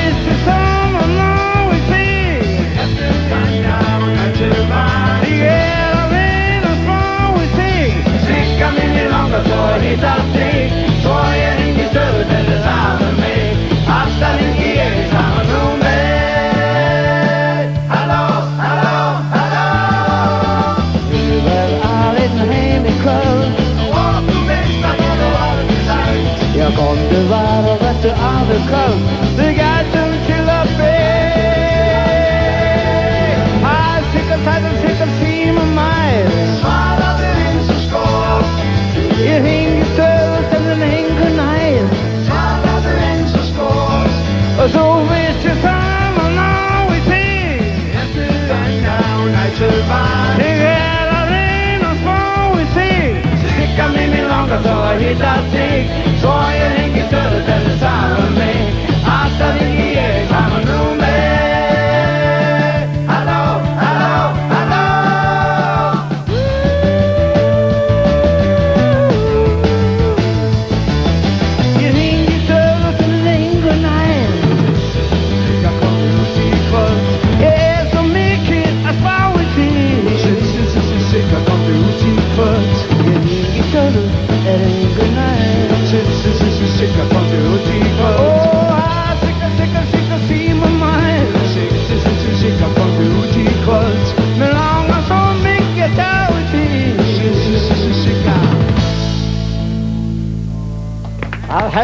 visst det som om någon vill se. Efter sundown until mine. Together in a small we sing. Sticka mig ner långa så jag hittar dig. Så jag hänger stöd eller samma mig. Hasta din egen samma nummer. Hallå, hallå, hallå. Över all en helig kväll. Och du bästa för det var det sagt. Jag kom du var och vet du aldrig själv. Du gaten till att be. I sick of tight and sick of seem of mine. Svara det in så skål. Jag hänger stöd och den hänger nej. Svara det in så skål. Och så visst jag samma now we see. Efter sundown I survive. Together in a small we see. Sticka mig min långa så jag hittar dig. Så jag hänger stöd eller samma mig. Hasta din